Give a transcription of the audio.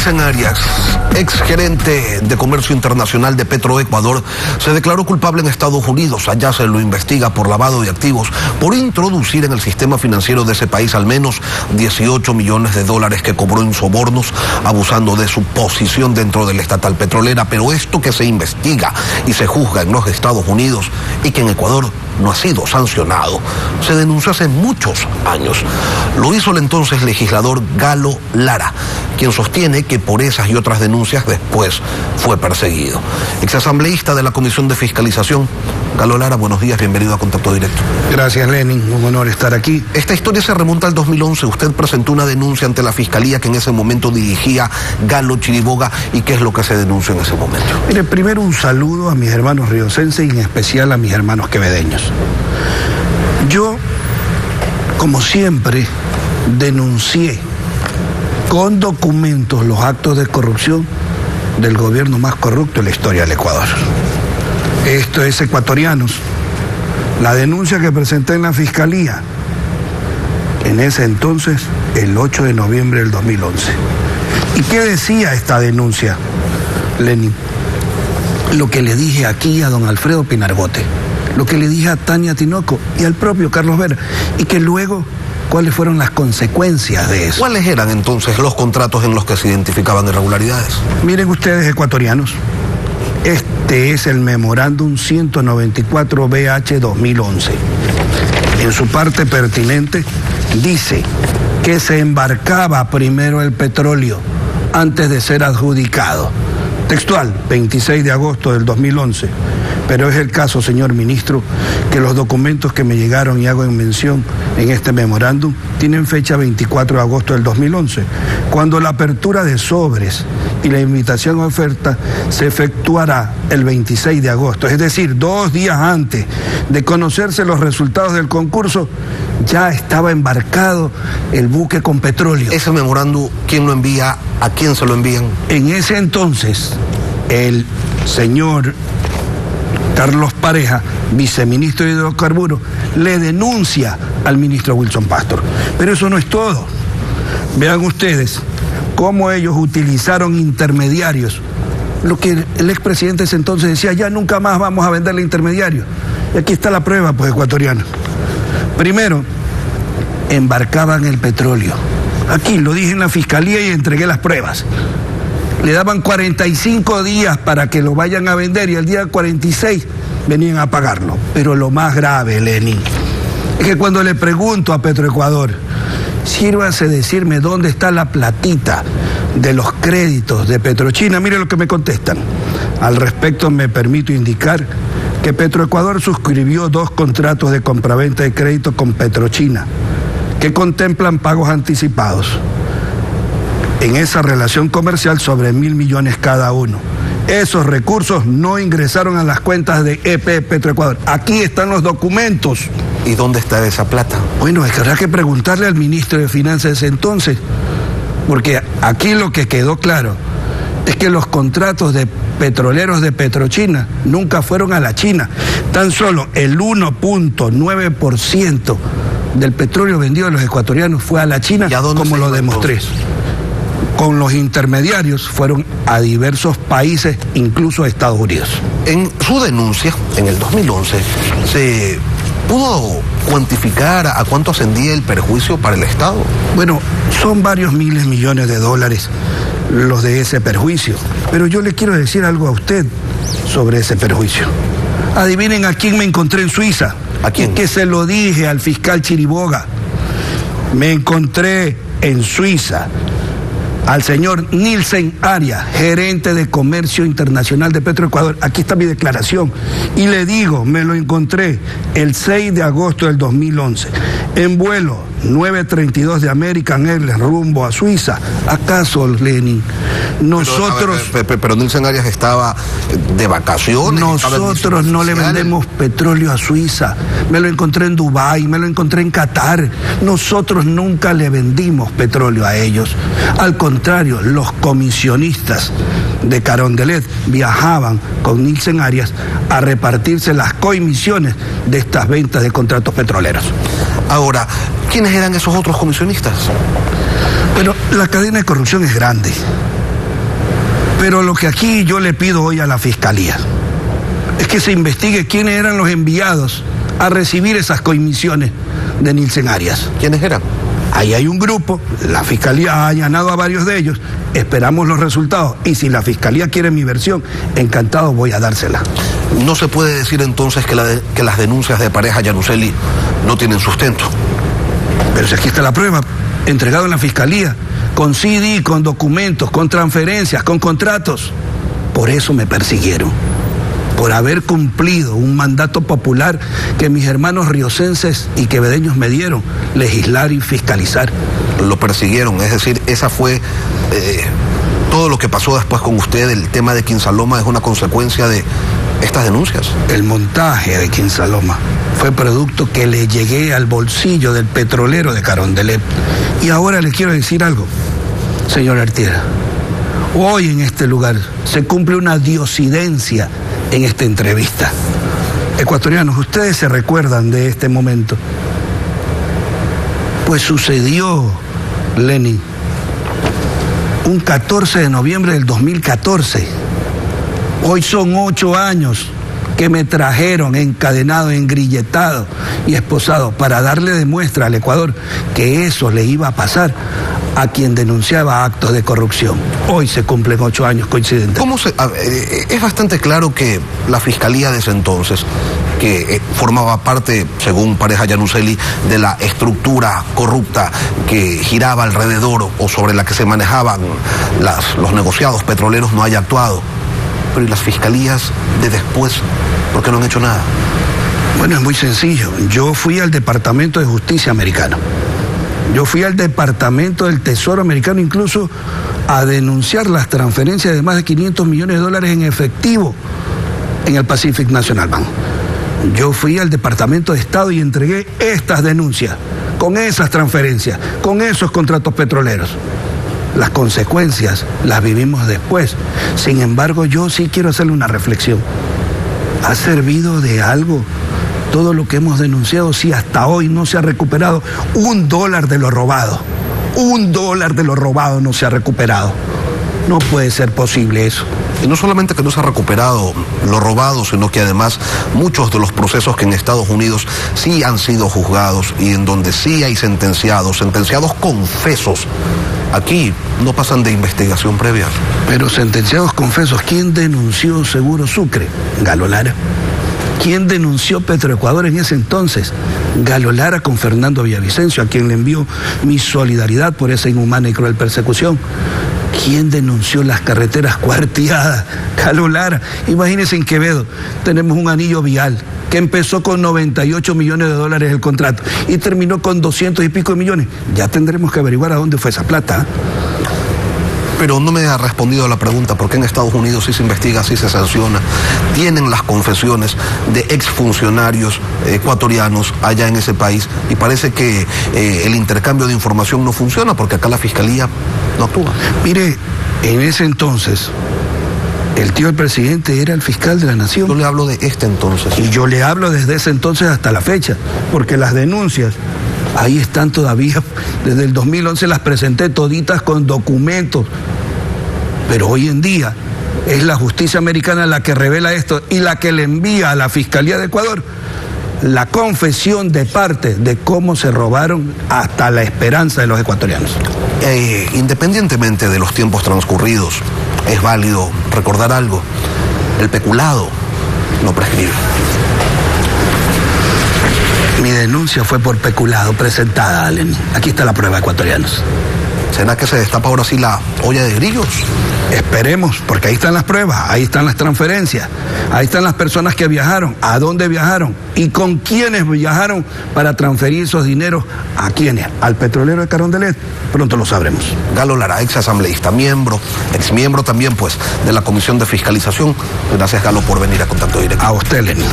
Nilsen Arias, exgerente de Comercio Internacional de Petroecuador, se declaró culpable en Estados Unidos. Allá se lo investiga por lavado de activos, por introducir en el sistema financiero de ese país al menos 18 millones de dólares que cobró en sobornos, abusando de su posición dentro de la estatal petrolera. Pero esto que se investiga y se juzga en los Estados Unidos y que en Ecuador no ha sido sancionado, se denunció hace muchos años. Lo hizo el entonces legislador Galo Lara, quien sostiene que por esas y otras denuncias después fue perseguido. Exasambleísta de la Comisión de Fiscalización. Galo Lara, buenos días, bienvenido a Contacto Directo. Gracias, Lenin, un honor estar aquí. Esta historia se remonta al 2011. Usted presentó una denuncia ante la Fiscalía que en ese momento dirigía Galo Chiriboga. ¿Y qué es lo que se denunció en ese momento? Mire, primero un saludo a mis hermanos riocenses y en especial a mis hermanos quevedeños. Yo, como siempre, denuncié con documentos los actos de corrupción del gobierno más corrupto en la historia del Ecuador. Esto es Ecuatorianos. La denuncia que presenté en la Fiscalía, en ese entonces, el 8 de noviembre del 2011. ¿Y qué decía esta denuncia, Lenin? Lo que le dije aquí a don Alfredo Pinargote, lo que le dije a Tania Tinoco y al propio Carlos Vera, y que luego, ¿cuáles fueron las consecuencias de eso? ¿Cuáles eran entonces los contratos en los que se identificaban irregularidades? Miren ustedes, ecuatorianos, este es el memorándum 194-BH 2011. En su parte pertinente dice que se embarcaba primero el petróleo antes de ser adjudicado. Textual, 26 de agosto del 2011. Pero es el caso, señor ministro, que los documentos que me llegaron y hago en mención en este memorándum tienen fecha 24 de agosto del 2011, cuando la apertura de sobres y la invitación a oferta se efectuará el 26 de agosto, es decir, 2 días antes de conocerse los resultados del concurso, ya estaba embarcado el buque con petróleo. Ese memorándum, ¿quién lo envía? ¿A quién se lo envían? En ese entonces, el señor Carlos Pareja, viceministro de Hidrocarburos, le denuncia al ministro Wilson Pastor. Pero eso no es todo. Vean ustedes cómo ellos utilizaron intermediarios. Lo que el expresidente ese entonces decía, ya nunca más vamos a venderle intermediarios. Y aquí está la prueba, pues, ecuatoriano. Primero, embarcaban el petróleo. Aquí lo dije en la Fiscalía y entregué las pruebas. Le daban 45 días para que lo vayan a vender y al día 46 venían a pagarlo. Pero lo más grave, Lenin, es que cuando le pregunto a Petroecuador, sírvase decirme dónde está la platita de los créditos de Petrochina, mire lo que me contestan. Al respecto me permito indicar que Petroecuador suscribió 2 contratos de compraventa de crédito con Petrochina que contemplan pagos anticipados en esa relación comercial sobre 1.000 millones cada uno. Esos recursos no ingresaron a las cuentas de EP Petroecuador. Aquí están los documentos. ¿Y dónde está esa plata? Bueno, habrá que preguntarle al ministro de Finanzas de ese entonces, porque aquí lo que quedó claro es que los contratos de petroleros de Petrochina nunca fueron a la China. Tan solo el 1.9% del petróleo vendido a los ecuatorianos fue a la China, como lo demostré. Con los intermediarios fueron a diversos países, incluso a Estados Unidos. En su denuncia, en el 2011, ¿se pudo cuantificar a cuánto ascendía el perjuicio para el Estado? Bueno, son varios miles de millones de dólares los de ese perjuicio. Pero yo le quiero decir algo a usted sobre ese perjuicio. Adivinen a quién me encontré en Suiza. ¿A quién? Que se lo dije al fiscal Chiriboga. Me encontré en Suiza al señor Nilsen Arias, gerente de Comercio Internacional de Petroecuador. Aquí está mi declaración. Y le digo, me lo encontré el 6 de agosto del 2011, en vuelo 932 de American Airlines rumbo a Suiza. ¿Acaso, Lenin, nosotros... Pero Nilsen Arias estaba de vacaciones. Nosotros no le vendemos petróleo a Suiza. Me lo encontré en Dubái, me lo encontré en Qatar. Nosotros nunca le vendimos petróleo a ellos. Al contrario, los comisionistas de Carondelet viajaban con Nilsen Arias a repartirse las comisiones de estas ventas de contratos petroleros. Ahora, ¿quiénes eran esos otros comisionistas? Pero la cadena de corrupción es grande. Pero lo que aquí yo le pido hoy a la Fiscalía es que se investigue quiénes eran los enviados a recibir esas comisiones de Nielsen Arias. ¿Quiénes eran? Ahí hay un grupo, la Fiscalía ha allanado a varios de ellos, esperamos los resultados y si la Fiscalía quiere mi versión, encantado voy a dársela. No se puede decir entonces que las denuncias de Pareja Yannuzeli no tienen sustento. Pero si aquí está la prueba, entregado en la Fiscalía, con CD, con documentos, con transferencias, con contratos. Por eso me persiguieron, por haber cumplido un mandato popular que mis hermanos riocenses y quevedeños me dieron, legislar y fiscalizar. Lo persiguieron, es decir, esa fue todo lo que pasó después con usted. El tema de Quinsaloma es una consecuencia de estas denuncias. El montaje de Quinsaloma fue producto que le llegué al bolsillo del petrolero de Carondelet. Y ahora le quiero decir algo, señor Artieda. Hoy en este lugar se cumple una diosidencia en esta entrevista. Ecuatorianos, ustedes se recuerdan de este momento. Pues sucedió, Lenin, un 14 de noviembre del 2014. Hoy son 8 años que me trajeron encadenado, engrilletado y esposado para darle de muestra al Ecuador que eso le iba a pasar a quien denunciaba actos de corrupción. Hoy se cumplen 8 años coincidentes. Es bastante claro que la Fiscalía de ese entonces, que formaba parte, según Pareja Yannuzeli, de la estructura corrupta que giraba alrededor o sobre la que se manejaban los negociados petroleros, no haya actuado. Pero ¿y las fiscalías de después? ¿Por qué no han hecho nada? Bueno, es muy sencillo. Yo fui al Departamento de Justicia americano. Yo fui al Departamento del Tesoro americano incluso a denunciar las transferencias de más de $500 millones en efectivo en el Pacific National Bank. Yo fui al Departamento de Estado y entregué estas denuncias, con esas transferencias, con esos contratos petroleros. Las consecuencias las vivimos después. Sin embargo, yo sí quiero hacerle una reflexión. ¿Ha servido de algo todo lo que hemos denunciado si hasta hoy no se ha recuperado $1 de lo robado? $1 de lo robado no se ha recuperado. No puede ser posible eso. Y no solamente que no se ha recuperado lo robado, sino que además muchos de los procesos que en Estados Unidos sí han sido juzgados y en donde sí hay sentenciados confesos, aquí no pasan de investigación previa. Pero sentenciados confesos, ¿quién denunció Seguro Sucre? Galo Lara. ¿Quién denunció Petroecuador en ese entonces? Galo Lara con Fernando Villavicencio, a quien le envió mi solidaridad por esa inhumana y cruel persecución. ¿Quién denunció las carreteras cuarteadas? Galo Lara. Imagínense en Quevedo, tenemos un anillo vial que empezó con $98 millones el contrato y terminó con 200 y pico de millones. Ya tendremos que averiguar a dónde fue esa plata. Pero no me ha respondido a la pregunta, ¿por qué en Estados Unidos sí se investiga, sí se sanciona? Tienen las confesiones de exfuncionarios ecuatorianos allá en ese país y parece que el intercambio de información no funciona porque acá la Fiscalía no actúa. Mire, en ese entonces, el tío del presidente era el fiscal de la Nación. Yo le hablo de este entonces. Y yo le hablo desde ese entonces hasta la fecha, porque las denuncias ahí están todavía. Desde el 2011 las presenté toditas con documentos. Pero hoy en día es la justicia americana la que revela esto y la que le envía a la Fiscalía de Ecuador la confesión de parte de cómo se robaron hasta la esperanza de los ecuatorianos. Independientemente de los tiempos transcurridos, es válido recordar algo. El peculado no prescribe. Mi denuncia fue por peculado presentada, Allen. Aquí está la prueba, ecuatorianos. ¿Será que se destapa ahora sí la olla de grillos? Esperemos, porque ahí están las pruebas, ahí están las transferencias, ahí están las personas que viajaron, a dónde viajaron y con quiénes viajaron para transferir esos dineros a quiénes, al petrolero de Carondelet. Pronto lo sabremos. Galo Lara, ex asambleísta, exmiembro también pues de la Comisión de Fiscalización. Gracias, Galo, por venir a Contacto Directo. A usted, Lenin.